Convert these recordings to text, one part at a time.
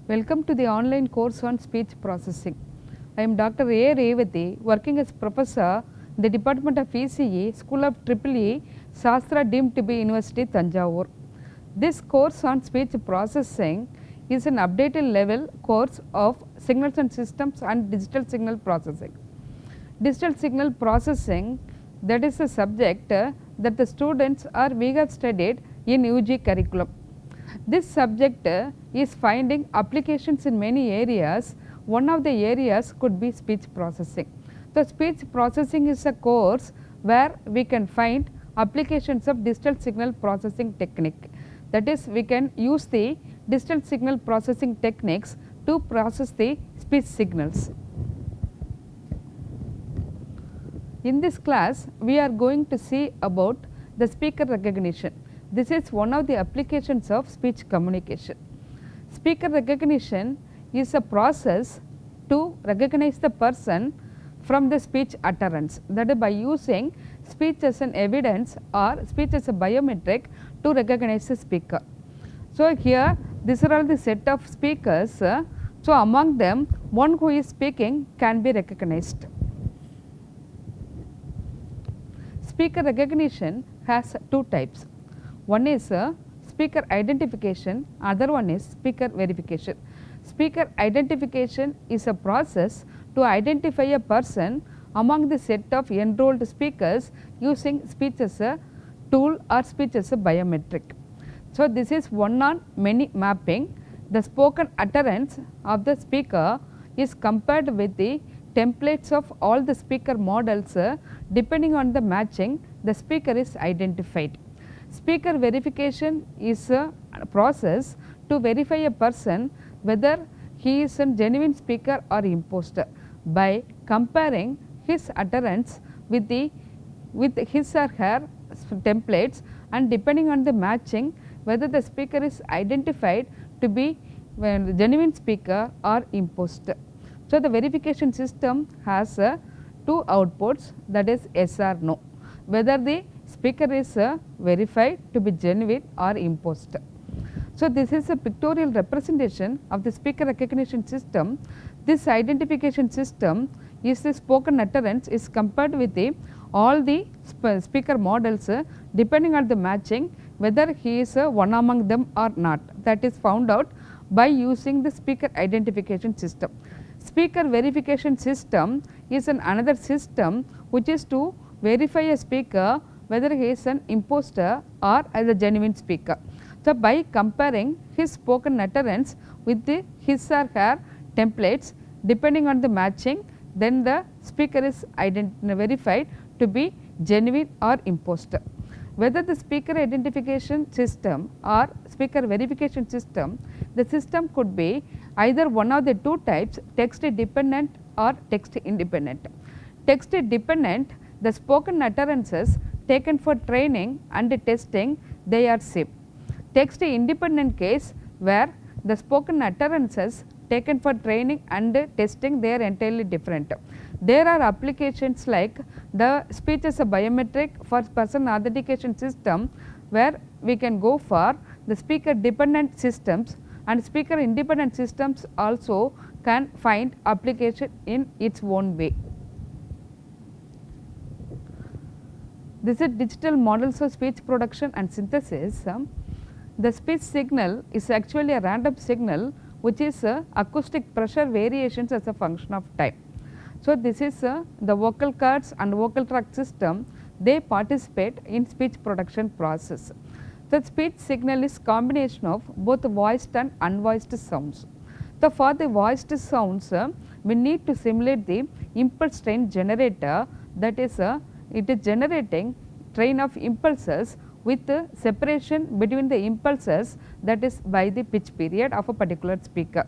Welcome to the online course on speech processing. I am Dr. A. Revathi, working as professor in the Department of ECE, School of EEE, SASTRA deemed to be University Thanjavur. This course on speech processing is an updated level course of signals and systems and digital signal processing. Digital signal processing, that is a subject that the students we have studied in UG curriculum. This subject is finding applications in many areas. One of the areas could be speech processing. So, speech processing is a course where we can find applications of digital signal processing technique. That is, we can use the digital signal processing techniques to process the speech signals. In this class, we are going to see about the speaker recognition. This is one of the applications of speech communication. Speaker recognition is a process to recognize the person from the speech utterance, that is by using speech as an evidence or speech as a biometric to recognize the speaker. So, here these are all the set of speakers. So, among them one who is speaking can be recognized. Speaker recognition has two types. One is speaker identification, other one is speaker verification. Speaker identification is a process to identify a person among the set of enrolled speakers using speech as a tool or speech as a biometric. So, this is one on many mapping. The spoken utterance of the speaker is compared with the templates of all the speaker models. Depending on the matching, the speaker is identified. Speaker verification is a process to verify a person whether he is a genuine speaker or imposter by comparing his utterance with his or her templates, and depending on the matching whether the speaker is identified to be a genuine speaker or imposter. So, the verification system has two outputs, that is yes or no, whether the speaker is verified to be genuine or imposter. So, this is a pictorial representation of the speaker recognition system. This identification system is the spoken utterance is compared with all the speaker models depending on the matching whether he is one among them or not. That is found out by using the speaker identification system. Speaker verification system is another system which is to verify a speaker whether he is an imposter or as a genuine speaker. So, by comparing his spoken utterance with his or her templates, depending on the matching, then the speaker is verified to be genuine or imposter. Whether the speaker identification system or speaker verification system, the system could be either one of the two types, text dependent or text independent. Text dependent, the spoken utterances taken for training and testing, they are same. Text independent case where the spoken utterances taken for training and testing, they are entirely different. There are applications like the speech as a biometric for person authentication system, where we can go for the speaker dependent systems, and speaker independent systems also can find application in its own way. This is digital models of speech production and synthesis. The speech signal is actually a random signal which is acoustic pressure variations as a function of time. So, this is the vocal cords and vocal tract system, they participate in speech production process. The speech signal is combination of both voiced and unvoiced sounds. So, for the voiced sounds, we need to simulate the impulse train generator, that is it is generating train of impulses with separation between the impulses, that is by the pitch period of a particular speaker.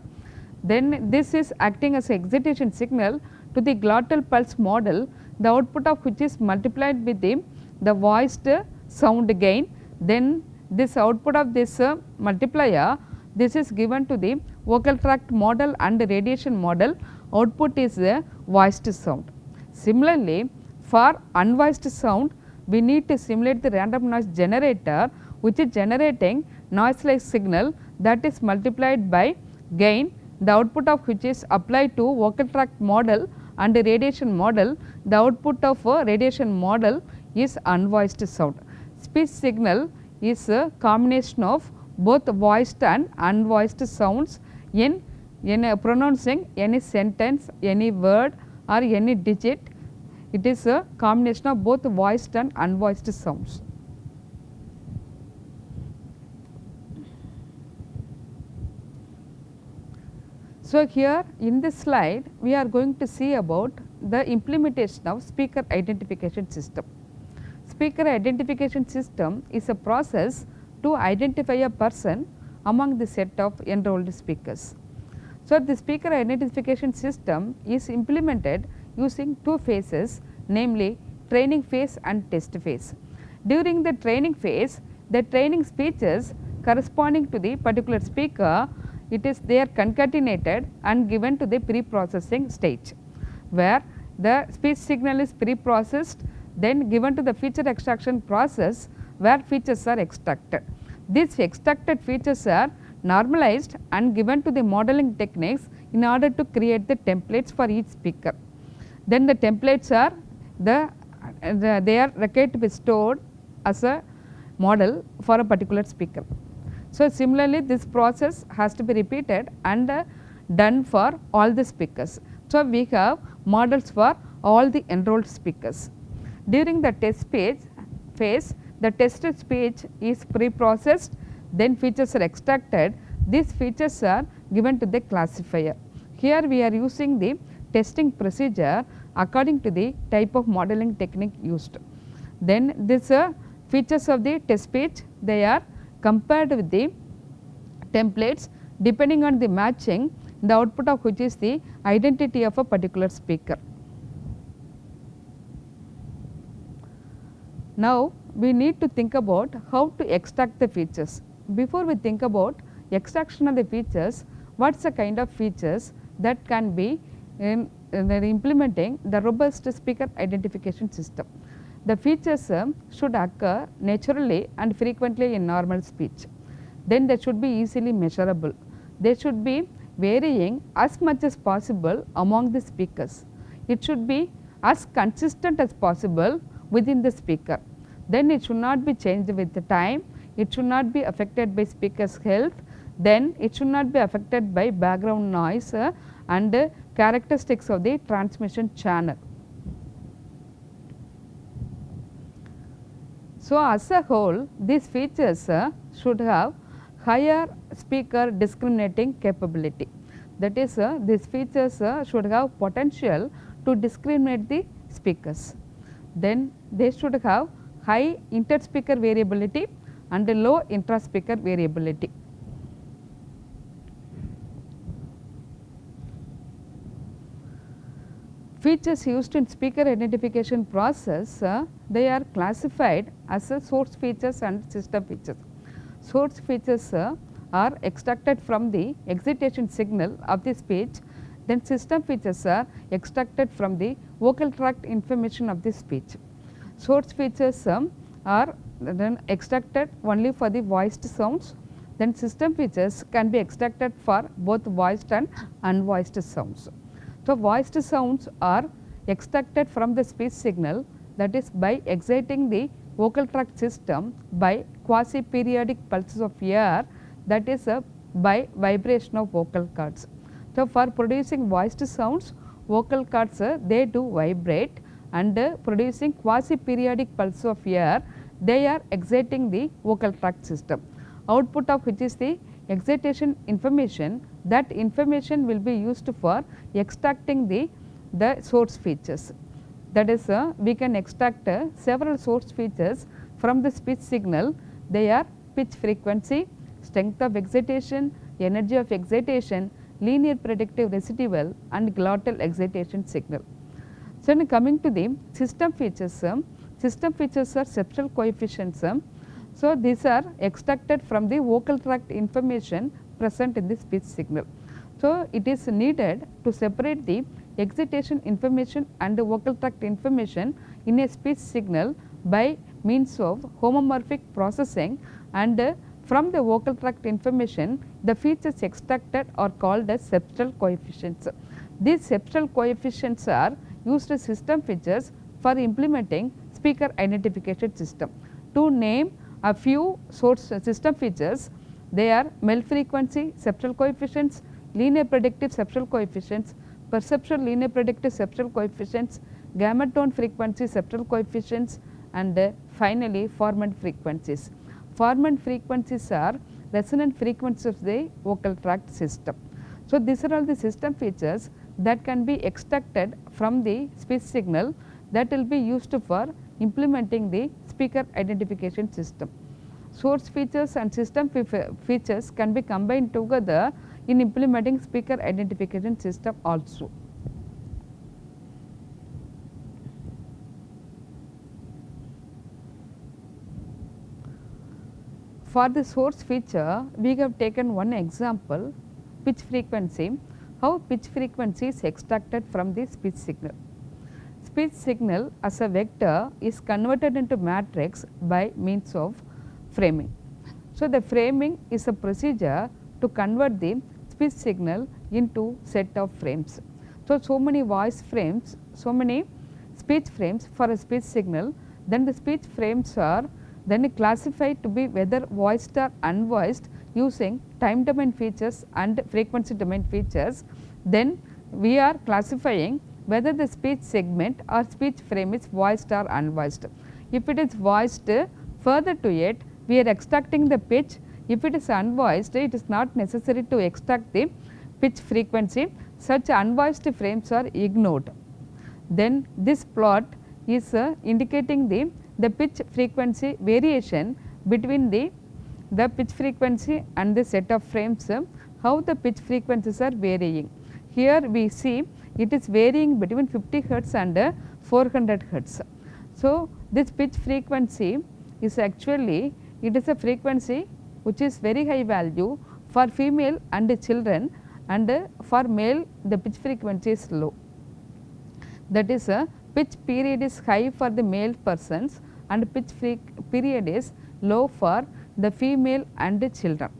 Then this is acting as an excitation signal to the glottal pulse model, the output of which is multiplied with the voiced sound gain. Then this output of this multiplier, this is given to the vocal tract model and radiation model, output is the voiced sound. Similarly, for unvoiced sound, we need to simulate the random noise generator, which is generating noise like signal, that is multiplied by gain, the output of which is applied to vocal tract model and radiation model. The output of a radiation model is unvoiced sound. Speech signal is a combination of both voiced and unvoiced sounds in pronouncing any sentence, any word or any digit. It is a combination of both voiced and unvoiced sounds. So, here in this slide we are going to see about the implementation of speaker identification system. Speaker identification system is a process to identify a person among the set of enrolled speakers. So, the speaker identification system is implemented using two phases, namely training phase and test phase. During the training phase, the training speeches corresponding to the particular speaker, they are concatenated and given to the pre-processing stage, where the speech signal is pre-processed, then given to the feature extraction process where features are extracted. These extracted features are normalized and given to the modeling techniques in order to create the templates for each speaker. Then the templates are they are required to be stored as a model for a particular speaker. So, similarly this process has to be repeated and done for all the speakers. So, we have models for all the enrolled speakers. During the test phase, the tested speech is pre-processed, then features are extracted. These features are given to the classifier. Here we are using the testing procedure according to the type of modeling technique used. Then these features of the test speech, they are compared with the templates depending on the matching, the output of which is the identity of a particular speaker. Now, we need to think about how to extract the features. Before we think about extraction of the features, what is the kind of features that can be in implementing the robust speaker identification system. The features should occur naturally and frequently in normal speech. Then they should be easily measurable. They should be varying as much as possible among the speakers. It should be as consistent as possible within the speaker. Then it should not be changed with the time. It should not be affected by speaker's health. Then it should not be affected by background noise and characteristics of the transmission channel. So, as a whole, these features should have higher speaker discriminating capability. That is, these features should have potential to discriminate the speakers. Then they should have high interspeaker variability and low intraspeaker variability. Features used in speaker identification process, they are classified as source features and system features. Source features are extracted from the excitation signal of the speech, then system features are extracted from the vocal tract information of the speech. Source features are then extracted only for the voiced sounds, then system features can be extracted for both voiced and unvoiced sounds. So, voiced sounds are extracted from the speech signal, that is by exciting the vocal tract system by quasi periodic pulses of air, that is by vibration of vocal cords. So, for producing voiced sounds, vocal cords they do vibrate, and producing quasi periodic pulses of air, they are exciting the vocal tract system. Output of which is the excitation information, that information will be used for extracting the source features. That is, we can extract several source features from the speech signal. They are pitch frequency, strength of excitation, energy of excitation, linear predictive residual and glottal excitation signal. So, in coming to the system features are septal coefficients. So, these are extracted from the vocal tract information present in the speech signal. So, it is needed to separate the excitation information and the vocal tract information in a speech signal by means of homomorphic processing and From the vocal tract information, the features extracted are called as septal coefficients. These septal coefficients are used as system features for implementing speaker identification system. To name a few source system features, they are MEL frequency septal coefficients, linear predictive septal coefficients, perceptual linear predictive septal coefficients, gamma tone frequency septal coefficients, and finally formant frequencies. Formant frequencies are resonant frequencies of the vocal tract system. So, these are all the system features that can be extracted from the speech signal that will be used for implementing the speaker identification system. Source features and system features can be combined together in implementing speaker identification system also. For the source feature, we have taken one example, pitch frequency, how pitch frequency is extracted from the speech signal. Speech signal as a vector is converted into matrix by means of framing. So, the framing is a procedure to convert the speech signal into set of frames. So many voice frames, so many speech frames for a speech signal, then the speech frames are then classified to be whether voiced or unvoiced using time domain features and frequency domain features. Then we are classifying whether the speech segment or speech frame is voiced or unvoiced. If it is voiced, further to it we are extracting the pitch. If it is unvoiced, it is not necessary to extract the pitch frequency. Such unvoiced frames are ignored. Then this plot is indicating the pitch frequency variation between the pitch frequency and the set of frames, how the pitch frequencies are varying. Here we see it is varying between 50 hertz and 400 hertz. So, this pitch frequency is actually, it is a frequency which is very high value for female and children, and for male the pitch frequency is low. That is, pitch period is high for the male persons and pitch period is low for the female and the children.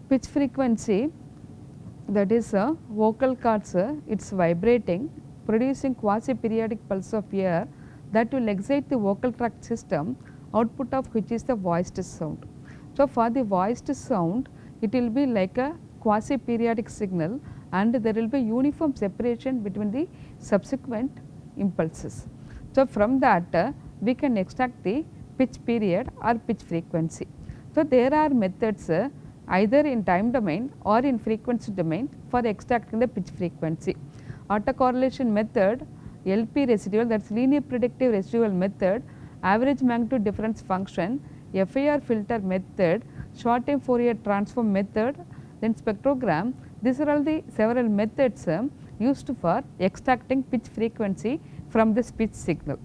Pitch frequency, that is vocal cords, it is vibrating, producing quasi periodic pulse of air that will excite the vocal tract system, output of which is the voiced sound. So, for the voiced sound, it will be like a quasi periodic signal and there will be uniform separation between the subsequent impulses. So, from that we can extract the pitch period or pitch frequency. So, there are methods either in time domain or in frequency domain for extracting the pitch frequency. Autocorrelation method, LP residual, that is linear predictive residual method, average magnitude difference function, FIR filter method, short time Fourier transform method, then spectrogram. These are all the several methods used for extracting pitch frequency from the speech signal.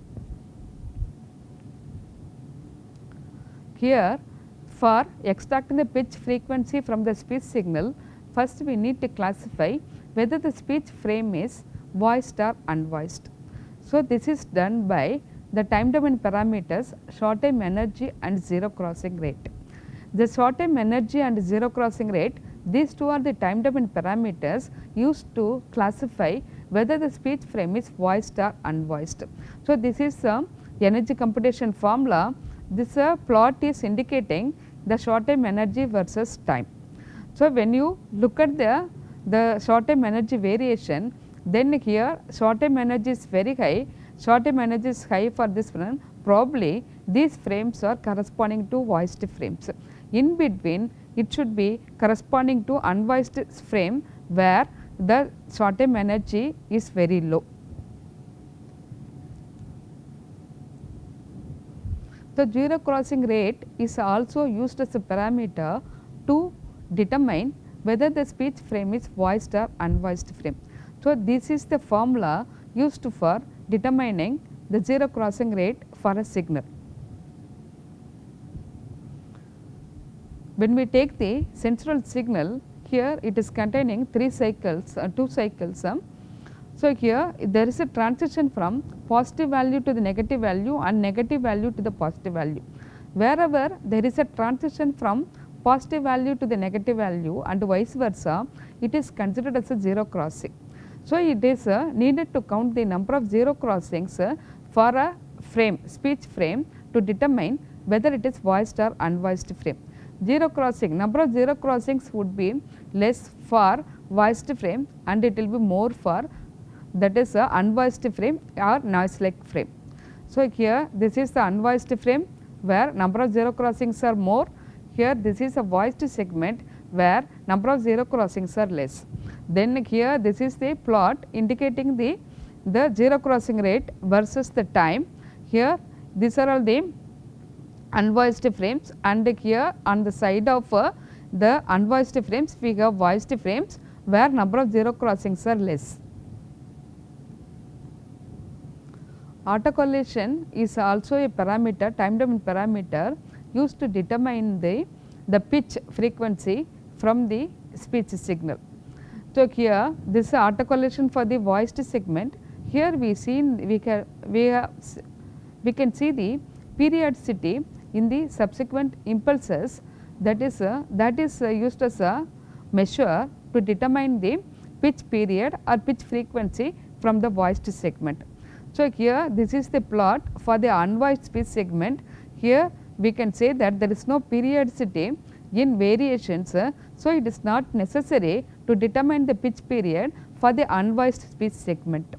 Here, for extracting the pitch frequency from the speech signal, first we need to classify whether the speech frame is voiced or unvoiced. So, this is done by the time domain parameters short time energy and zero crossing rate. The short time energy and zero crossing rate, these two are the time domain parameters used to classify whether the speech frame is voiced or unvoiced. So, this is energy computation formula. This plot is indicating the short time energy versus time. So, when you look at the short time energy variation, then here short time energy is very high, short time energy is high for this one, probably these frames are corresponding to voiced frames. In between, it should be corresponding to unvoiced frame where the short time energy is very low. The zero crossing rate is also used as a parameter to determine whether the speech frame is voiced or unvoiced frame. So, this is the formula used for determining the zero crossing rate for a signal. When we take the central signal, here it is containing 3 cycles, 2 cycles. So, here there is a transition from positive value to the negative value and negative value to the positive value. Wherever there is a transition from positive value to the negative value and vice versa, it is considered as a zero crossing. So, it is needed to count the number of zero crossings for a frame, speech frame, to determine whether it is voiced or unvoiced frame. Zero crossing, number of zero crossings would be less for voiced frame and it will be more for, that is a unvoiced frame or noise like frame. So, here this is the unvoiced frame where number of zero crossings are more. Here this is a voiced segment where number of zero crossings are less. Then here this is the plot indicating the zero crossing rate versus the time. Here these are all the unvoiced frames, and here on the side of the unvoiced frames we have voiced frames where number of zero crossings are less. Autocorrelation is also a parameter, time domain parameter used to determine the pitch frequency from the speech signal. So, here this is autocorrelation for the voiced segment. Here we can see the periodicity in the subsequent impulses, that is used as a measure to determine the pitch period or pitch frequency from the voiced segment. So, here this is the plot for the unvoiced speech segment. Here we can say that there is no periodicity in variations. So, it is not necessary to determine the pitch period for the unvoiced speech segment.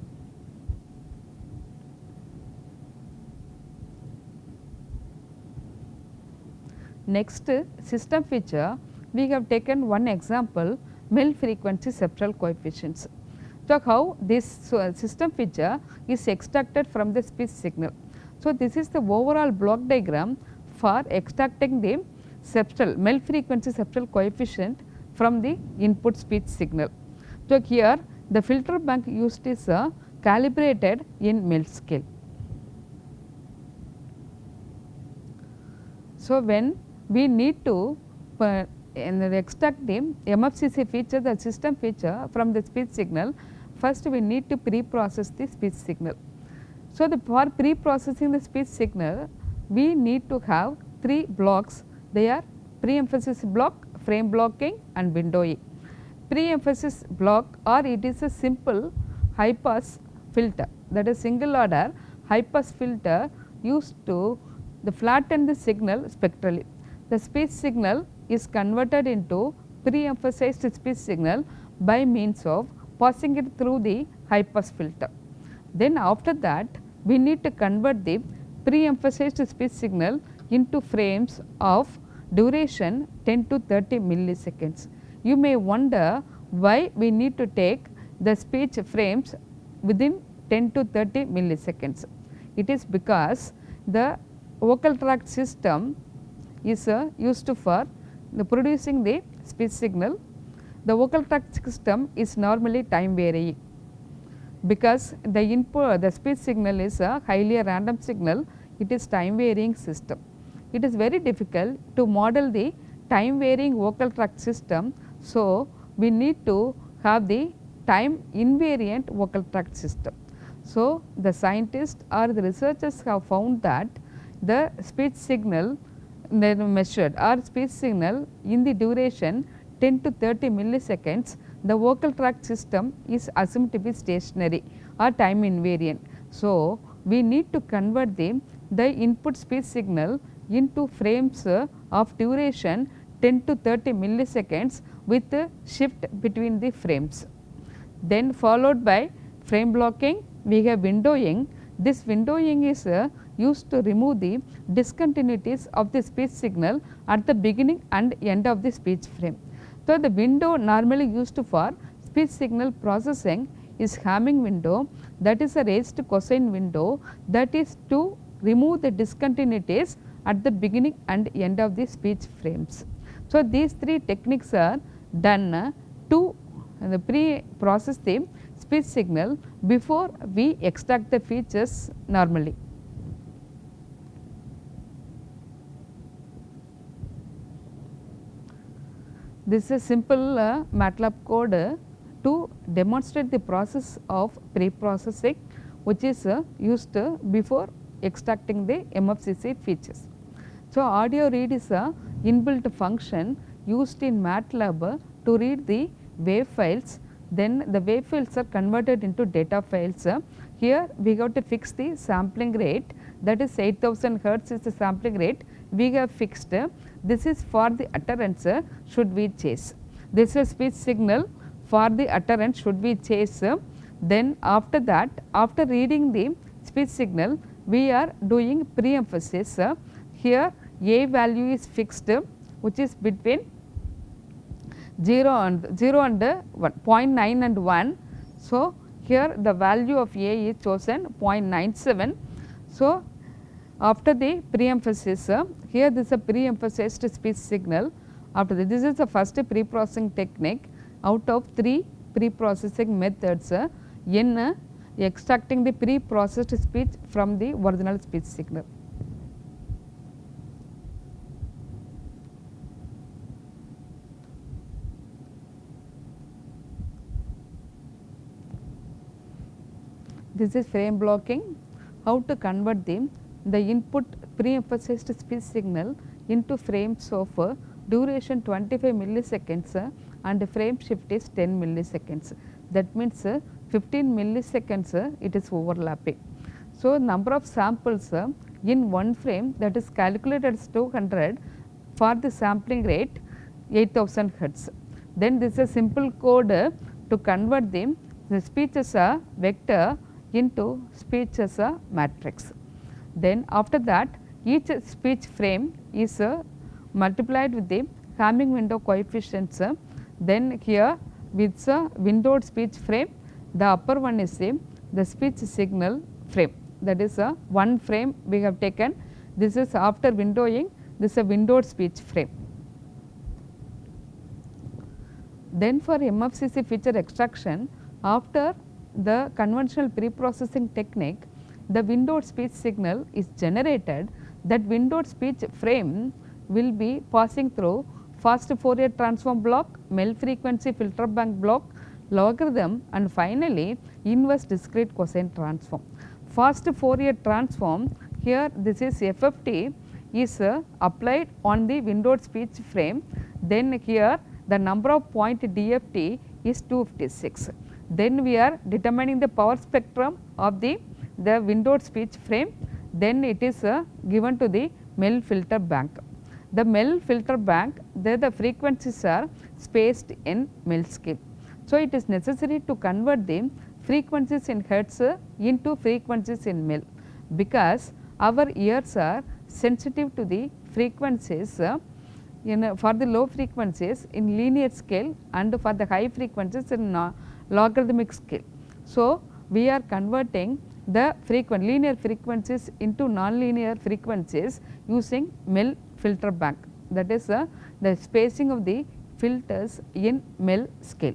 Next, system feature, we have taken one example, male frequency septal coefficients. So, how this system feature is extracted from the speech signal. So, this is the overall block diagram for extracting the septal male frequency septal coefficient from the input speech signal. So, here the filter bank used is calibrated in mil scale. So, when we need to extract the MFCC feature, the system feature from the speech signal, first we need to pre-process the speech signal. So, for pre-processing the speech signal, we need to have 3 blocks. They are pre-emphasis block, frame blocking and windowing. Pre-emphasis block, or it is a simple high pass filter, that is single order high pass filter used to flatten the signal spectrally. The speech signal is converted into pre-emphasized speech signal by means of passing it through the high pass filter. Then after that we need to convert the pre-emphasized speech signal into frames of duration 10 to 30 milliseconds. You may wonder why we need to take the speech frames within 10 to 30 milliseconds. It is because the vocal tract system is used for producing the speech signal. The vocal tract system is normally time varying, because the input, the speech signal is a highly random signal, it is time varying system. It is very difficult to model the time varying vocal tract system. So, we need to have the time invariant vocal tract system. So, the scientists or the researchers have found that the speech signal they measured or speech signal in the duration 10 to 30 milliseconds, the vocal tract system is assumed to be stationary or time invariant. So, we need to convert the input speech signal into frames of duration 10 to 30 milliseconds with a shift between the frames. Then followed by frame blocking, we have windowing. This windowing is used to remove the discontinuities of the speech signal at the beginning and end of the speech frame. So, the window normally used for speech signal processing is Hamming window, that is a raised cosine window, that is to remove the discontinuities at the beginning and end of the speech frames. So, these 3 techniques are done to pre-process the speech signal before we extract the features normally. This is a simple MATLAB code to demonstrate the process of pre-processing, which is used before extracting the MFCC features. So, audio read is a inbuilt function used in MATLAB to read the wave files, then the wave files are converted into data files. Here we have to fix the sampling rate, that is 8000 hertz is the sampling rate we have fixed. This is for the utterance should we chase. This is a speech signal for the utterance should we chase. Then after that, after reading the speech signal, we are doing pre-emphasis. Here A value is fixed, which is between 0 and 1, 0.9 and 1. So, here the value of A is chosen 0.97. So, after the pre-emphasis, here this is a pre-emphasized speech signal. After this is the first pre-processing technique out of 3 pre-processing methods in extracting the pre-processed speech from the original speech signal. This is frame blocking, how to convert the input pre-emphasized speech signal into frames of duration 25 milliseconds and frame shift is 10 milliseconds. That means 15 milliseconds it is overlapping. So, number of samples in one frame, that is calculated as 200 for the sampling rate 8000 hertz. Then this is a simple code to convert the speech as a vector into speech as a matrix. Then after that, each speech frame is multiplied with the Hamming window coefficients. Then here with the windowed speech frame, the upper one is the speech signal frame, that is one frame we have taken. This is after windowing, this is a windowed speech frame. Then for MFCC feature extraction, after the conventional pre-processing technique, the windowed speech signal is generated. That windowed speech frame will be passing through fast Fourier transform block, Mel frequency filter bank block, logarithm and finally inverse discrete cosine transform. Fast Fourier transform, here this is FFT is applied on the windowed speech frame, then here the number of point DFT is 256. Then we are determining the power spectrum of the windowed speech frame, then it is given to the Mel filter bank. The Mel filter bank, there the frequencies are spaced in Mel scale. So, it is necessary to convert the frequencies in hertz into frequencies in Mel, because our ears are sensitive to the frequencies for the low frequencies in linear scale and for the high frequencies in logarithmic scale. So, we are converting the linear frequencies into nonlinear frequencies using Mel filter bank, that is the spacing of the filters in Mel scale.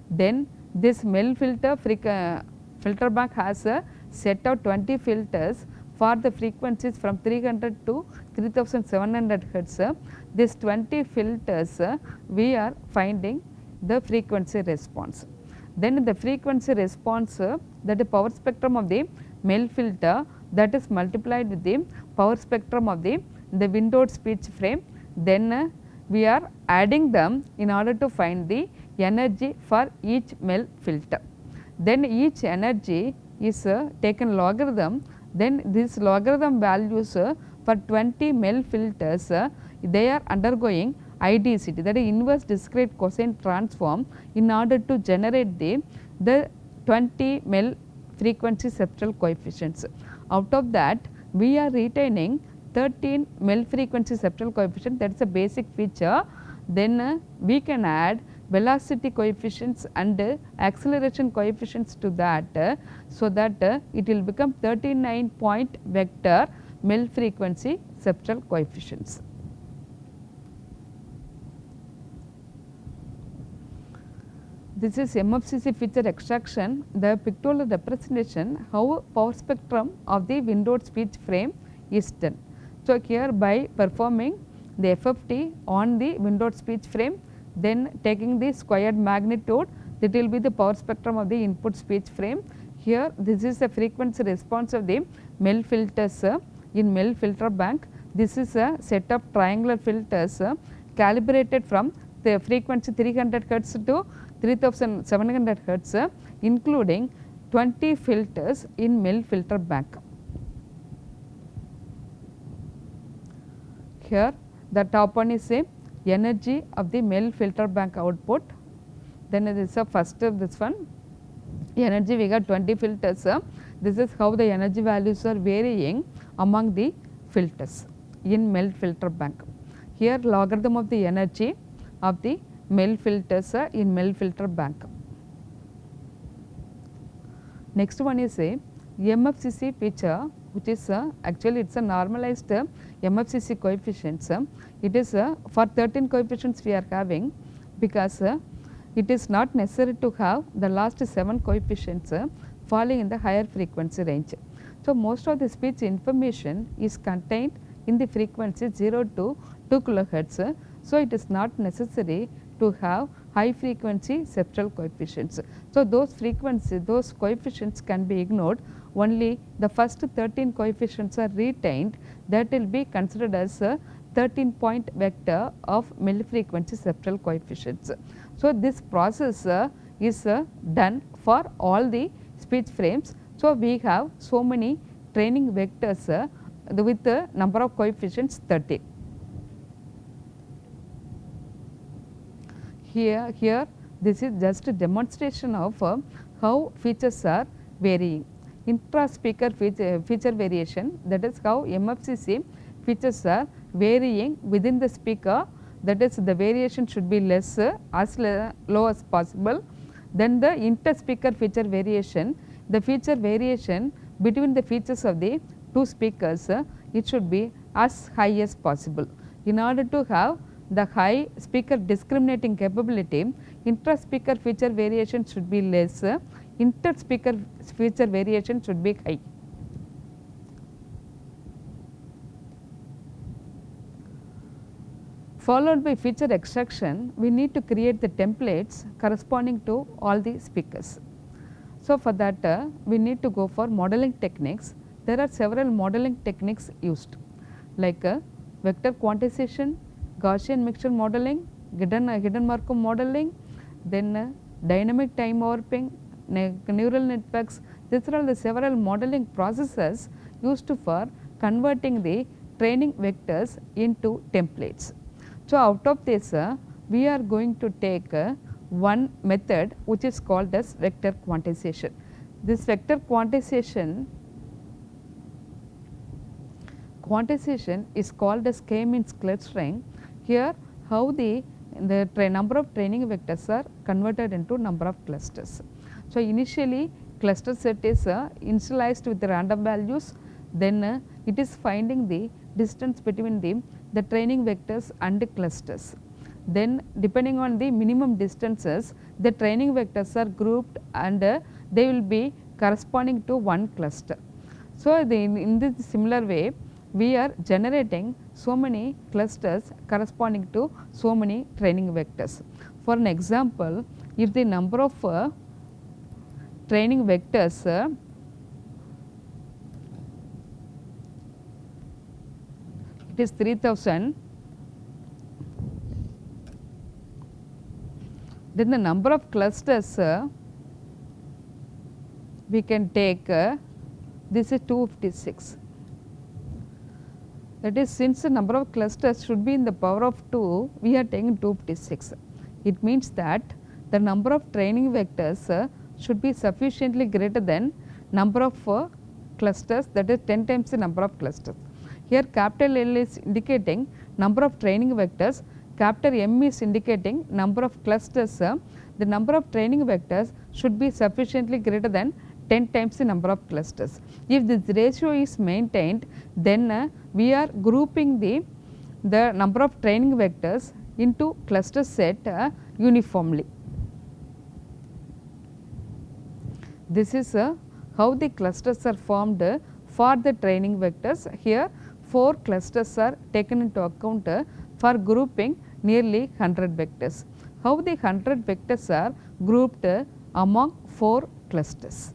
Then this Mel filter bank has a set of 20 filters for the frequencies from 300 to 3700 hertz. This 20 filters we are finding the frequency response. Then the frequency response, that is power spectrum of the Mel filter, that is multiplied with the power spectrum of the windowed speech frame. Then we are adding them in order to find the energy for each Mel filter. Then each energy is taken logarithm. Then these logarithm values for 20 Mel filters, they are undergoing IDCT, that is inverse discrete cosine transform, in order to generate the 20 Mel frequency septal coefficients. Out of that, we are retaining 13 Mel frequency septal coefficient, that is a basic feature. Then we can add velocity coefficients and acceleration coefficients to that, so that it will become 39 point vector Mel frequency septal coefficients. This is MFCC feature extraction, the pictorial representation how power spectrum of the windowed speech frame is done. So, here by performing the FFT on the windowed speech frame, then taking the squared magnitude, that will be the power spectrum of the input speech frame. Here this is the frequency response of the MEL filters in MEL filter bank. This is a set of triangular filters calibrated from the frequency 300 hertz to 3700 hertz, including 20 filters in MEL filter bank. Here the top one is a energy of the MEL filter bank output. Then it is a first this one energy, we got 20 filters. This is how the energy values are varying among the filters in MEL filter bank. Here logarithm of the energy of the MEL filters in MEL filter bank. Next one is a MFCC feature, which is actually it is a normalized MFCC coefficients. It is for 13 coefficients we are having, because it is not necessary to have the last 7 coefficients falling in the higher frequency range. So, most of the speech information is contained in the frequency 0 to 2 kilohertz. So, it is not necessary to have high frequency septal coefficients. So, those coefficients can be ignored, only the first 13 coefficients are retained, that will be considered as a 13 point vector of MEL frequency septal coefficients. So, this process is done for all the speech frames. So, we have so many training vectors with the number of coefficients 13. Here this is just a demonstration of how features are varying. Intra-speaker feature variation, that is how MFCC features are varying within the speaker, that is the variation should be less as low as possible. Then the inter-speaker feature variation, the feature variation between the features of the two speakers, it should be as high as possible. In order to have the high speaker discriminating capability, intra-speaker feature variation should be less, inter-speaker feature variation should be high. Followed by feature extraction, we need to create the templates corresponding to all the speakers. So, for that we need to go for modeling techniques. There are several modeling techniques used, like vector quantization, Gaussian mixture modeling, hidden Markov modeling, then dynamic time warping, neural networks. These are all the several modeling processes used for converting the training vectors into templates. So, out of this we are going to take one method which is called as vector quantization. This vector quantization is called as k-means clustering. Here how the number of training vectors are converted into number of clusters. So, initially cluster set is initialized with the random values, then it is finding the distance between the training vectors and the clusters. Then depending on the minimum distances, the training vectors are grouped and they will be corresponding to one cluster. So, in this similar way we are generating so many clusters corresponding to so many training vectors. For an example, if the number of training vectors it is 3000, then the number of clusters we can take this is 256. That is, since the number of clusters should be in the power of 2, we are taking 256. It means that the number of training vectors should be sufficiently greater than number of clusters, that is 10 times the number of clusters. Here capital L is indicating number of training vectors, capital M is indicating number of clusters. The number of training vectors should be sufficiently greater than 10 times the number of clusters. If this ratio is maintained, then we are grouping the number of training vectors into cluster set uniformly. This is how the clusters are formed for the training vectors. Here 4 clusters are taken into account for grouping nearly 100 vectors. how the 100 vectors are grouped among 4 clusters.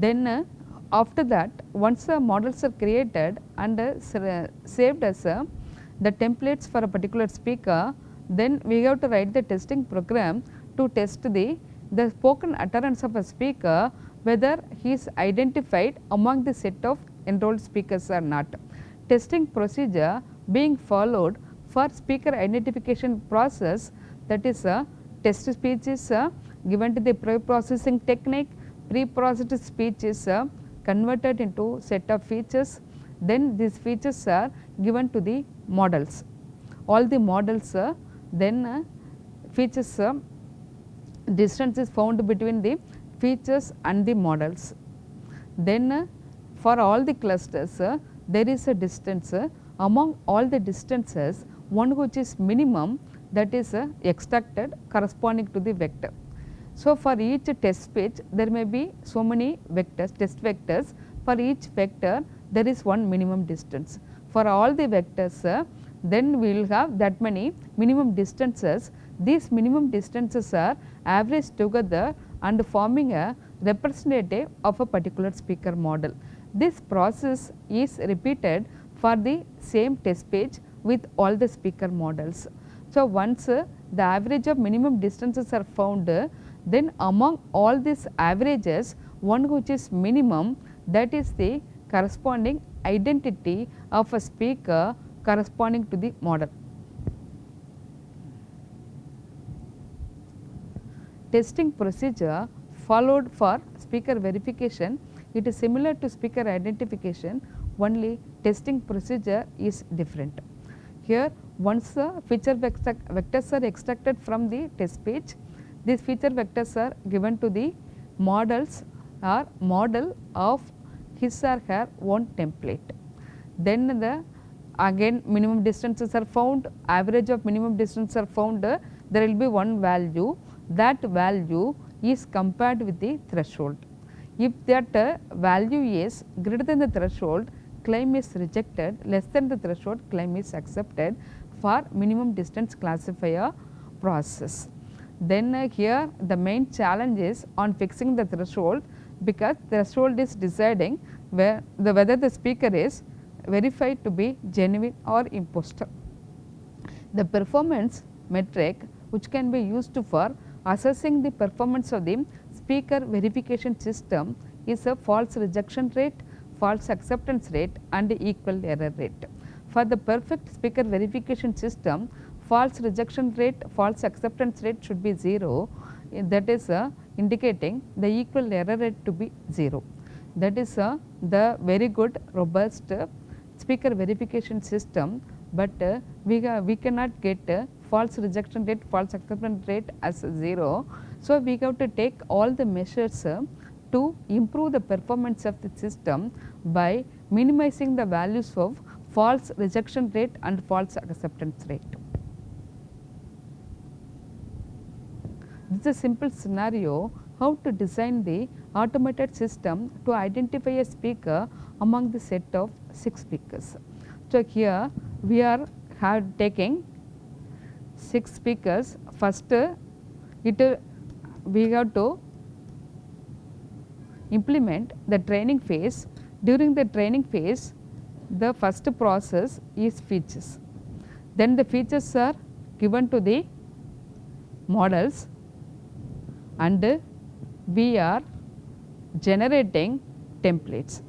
Then after that, once the models are created and saved as the templates for a particular speaker, then we have to write the testing program to test the spoken utterance of a speaker, whether he is identified among the set of enrolled speakers or not. Testing procedure being followed for speaker identification process, that is test speech is given to the pre-processing technique, pre-processed speech is converted into set of features, then these features are given to the models. All the models then features distance is found between the features and the models. Then for all the clusters there is a distance, among all the distances one which is minimum, that is extracted corresponding to the vector. So, for each test speech there may be so many vectors, test vectors. For each vector there is one minimum distance. For all the vectors then we will have that many minimum distances. These minimum distances are averaged together and forming a representative of a particular speaker model. This process is repeated for the same test page with all the speaker models. So, once the average of minimum distances are found, then among all these averages, one which is minimum, that is the corresponding identity of a speaker corresponding to the model. Testing procedure followed for speaker verification, it is similar to speaker identification, only testing procedure is different. Here once the feature vectors are extracted from the test page, these feature vectors are given to the models or model of his or her own template. Then the again minimum distances are found, average of minimum distance are found, there will be one value, that value is compared with the threshold. If that value is greater than the threshold, claim is rejected, less than the threshold, claim is accepted for minimum distance classifier process. Then here the main challenge is on fixing the threshold, because threshold is deciding whether the speaker is verified to be genuine or imposter. The performance metric which can be used for assessing the performance of the speaker verification system is a false rejection rate, false acceptance rate and equal error rate. For the perfect speaker verification system, false rejection rate, false acceptance rate should be 0, that is indicating the equal error rate to be 0. That is the very good robust speaker verification system, but we cannot get false rejection rate, false acceptance rate as 0. So, we have to take all the measures to improve the performance of the system by minimizing the values of false rejection rate and false acceptance rate. This is a simple scenario how to design the automated system to identify a speaker among the set of 6 speakers. So, here we are taking 6 speakers. First we have to implement the training phase. During the training phase, the first process is features. Then the features are given to the models and we are generating templates.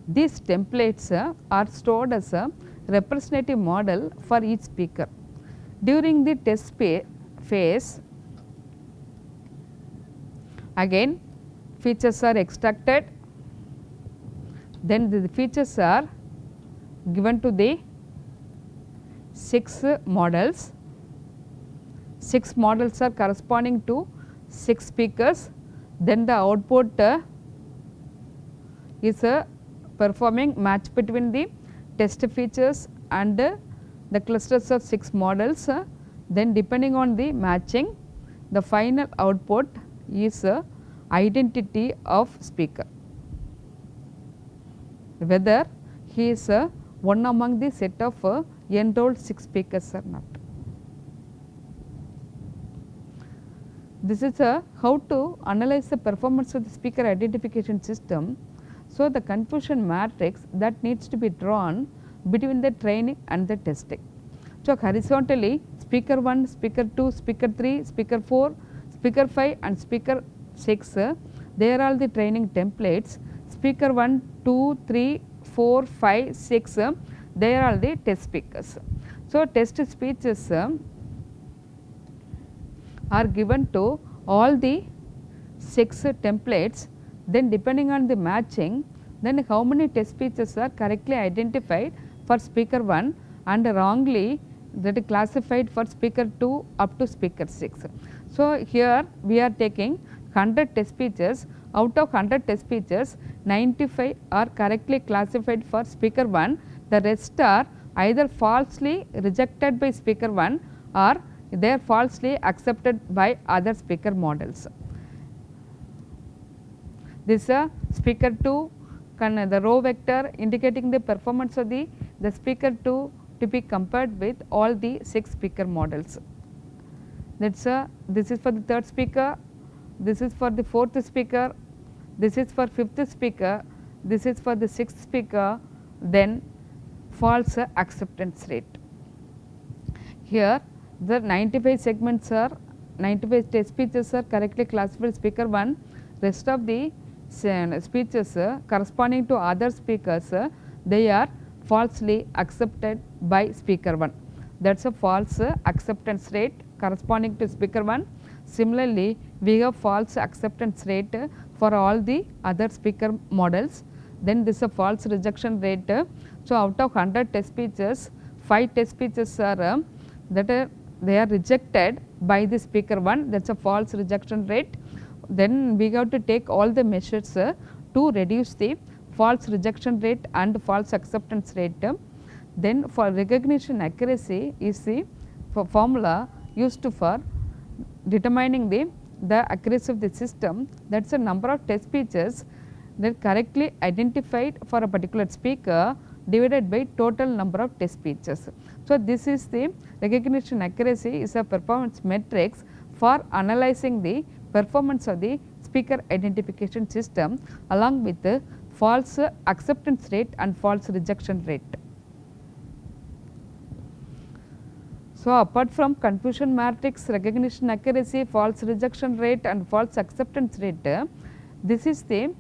These templates are stored as a representative model for each speaker. During the test phase, again features are extracted, then the features are given to the 6 models. 6 models are corresponding to 6 speakers, then the output is performing match between the test features and the clusters of 6 models. Then depending on the matching, the final output is identity of speaker. whether he is one among the set of enrolled 6 speakers or not. This is how to analyze the performance of the speaker identification system. So, the confusion matrix that needs to be drawn between the training and the testing. So, horizontally speaker 1, speaker 2, speaker 3, speaker 4, speaker 5 and speaker 6, they are all the training templates. Speaker 1, 2, 3, 4, 5, 6, they are all the test speakers. So, test speeches are given to all the 6 templates, then depending on the matching, then how many test speeches are correctly identified for speaker 1 and wrongly that is classified for speaker 2 up to speaker 6. So, here we are taking 100 test speeches. Out of 100 test speeches, 95 are correctly classified for speaker 1, the rest are either falsely rejected by speaker 1 or they are falsely accepted by other speaker models. This is speaker 2, the row vector indicating the performance of the speaker 2 to be compared with all the 6 speaker models. That is this is for the third speaker, this is for the fourth speaker, this is for fifth speaker, this is for the sixth speaker, then false acceptance rate. Here the 95 segments are 95 test speeches are correctly classified speaker 1, rest of the speeches corresponding to other speakers they are falsely accepted by speaker 1. That is a false acceptance rate corresponding to speaker 1. Similarly, we have false acceptance rate for all the other speaker models. Then this is a false rejection rate. So, out of 100 test speeches, 5 test speeches are they are rejected by the speaker 1, that is a false rejection rate. Then we have to take all the measures to reduce the false rejection rate and false acceptance rate. Then for recognition accuracy is the formula used for determining the accuracy of the system, that is the number of test speeches that correctly identified for a particular speaker divided by total number of test speeches. So, this is the recognition accuracy is a performance metrics for analyzing the performance of the speaker identification system along with the false acceptance rate and false rejection rate. So, apart from confusion matrix, recognition accuracy, false rejection rate and false acceptance rate, this is the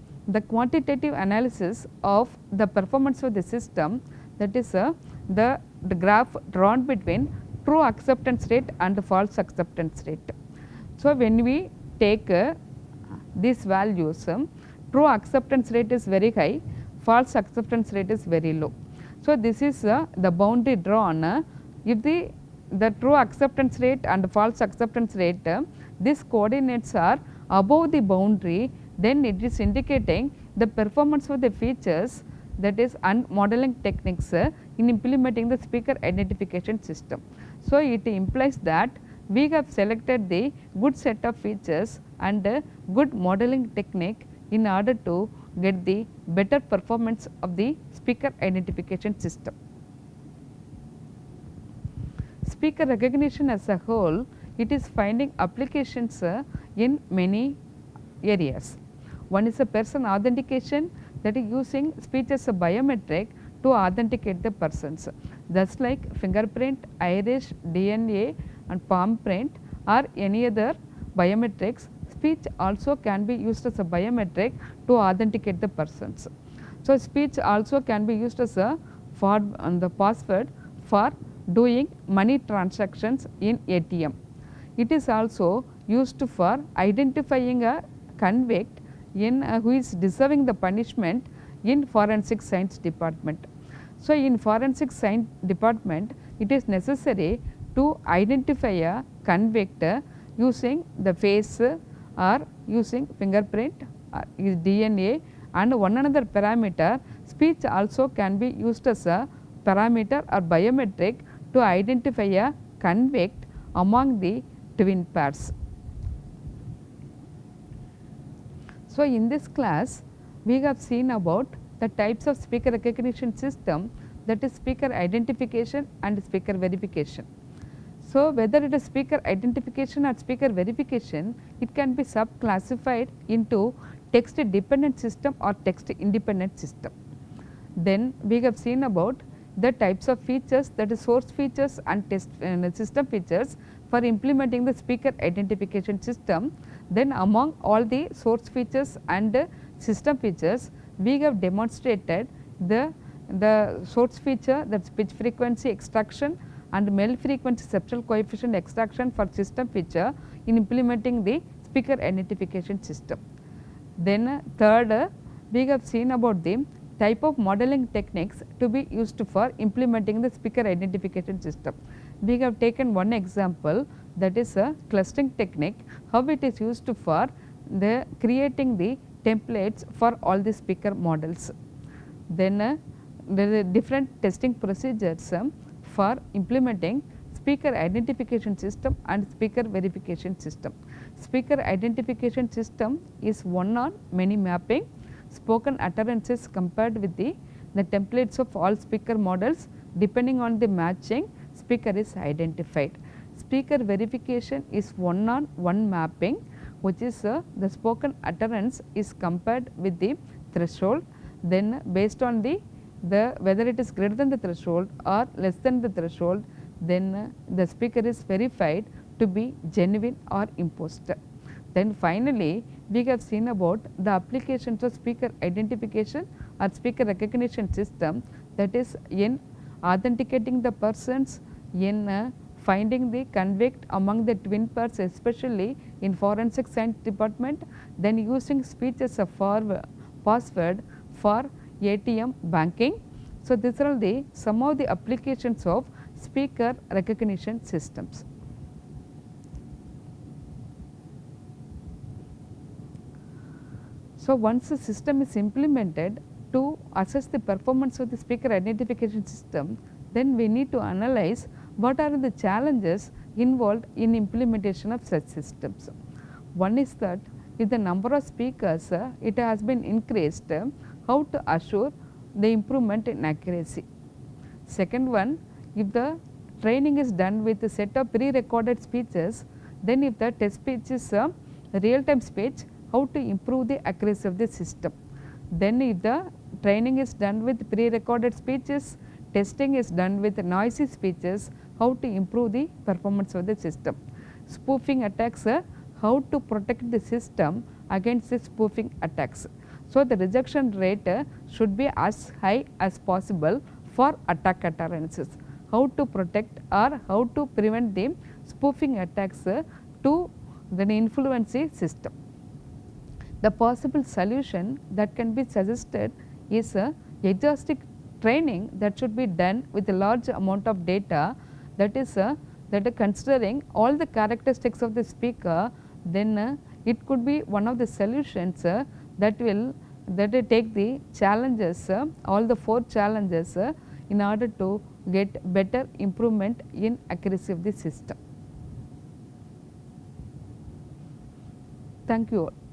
quantitative analysis of the performance of the system, that is the graph drawn between true acceptance rate and false acceptance rate. So, when we take these values, true acceptance rate is very high, false acceptance rate is very low. So, this is the boundary drawn. If the true acceptance rate and false acceptance rate, these coordinates are above the boundary, then it is indicating the performance of the features, that is modeling techniques in implementing the speaker identification system. So, it implies that we have selected the good set of features and good modeling technique in order to get the better performance of the speaker identification system. Speaker recognition as a whole, it is finding applications in many areas. One is a person authentication, that is using speech as a biometric to authenticate the persons. Just like fingerprint, iris, DNA and palm print or any other biometrics, speech also can be used as a biometric to authenticate the persons. So, speech also can be used as a the password for doing money transactions in ATM. It is also used for identifying a convict in who is deserving the punishment in forensic science department. So, in forensic science department, it is necessary to identify a convict using the face or using fingerprint or DNA and one another parameter. Speech also can be used as a parameter or biometric to identify a convict among the twin pairs. So, in this class we have seen about the types of speaker recognition system, that is speaker identification and speaker verification. So, whether it is speaker identification or speaker verification, it can be subclassified into text dependent system or text independent system. Then we have seen about the types of features, that is source features and test system features for implementing the speaker identification system. Then among all the source features and system features, we have demonstrated the source feature, that is pitch frequency extraction and mel frequency septal coefficient extraction for system feature in implementing the speaker identification system. Then third, we have seen about the type of modeling techniques to be used for implementing the speaker identification system. We have taken one example, that is a clustering technique, how it is used for the creating the templates for all the speaker models. Then there are different testing procedures for implementing speaker identification system and speaker verification system. Speaker identification system is one on many mapping spoken utterances compared with the templates of all speaker models. Depending on the matching, speaker is identified. Speaker verification is one on one mapping, which is the spoken utterance is compared with the threshold. Then based on the whether it is greater than the threshold or less than the threshold, then the speaker is verified to be genuine or imposter. Then finally, we have seen about the applications of speaker identification or speaker recognition system, that is in authenticating the persons, in finding the convict among the twin pairs, especially in forensic science department, then using speech as a password for ATM banking. So, these are the some of the applications of speaker recognition systems. So, once the system is implemented, to assess the performance of the speaker identification system, then we need to analyze what are the challenges involved in implementation of such systems. One is that if the number of speakers it has been increased, how to assure the improvement in accuracy. Second one, if the training is done with a set of pre-recorded speeches, then if the test speech is a real-time speech, how to improve the accuracy of the system. Then if the training is done with pre-recorded speeches, testing is done with noisy speeches, how to improve the performance of the system. Spoofing attacks, how to protect the system against the spoofing attacks. So, the rejection rate should be as high as possible for attack utterances. How to protect or how to prevent the spoofing attacks to then influence the system. The possible solution that can be suggested is exhaustive training that should be done with a large amount of data, that is considering all the characteristics of the speaker, then it could be one of the solutions that will take the challenges, all the 4 challenges in order to get better improvement in accuracy of the system. Thank you all.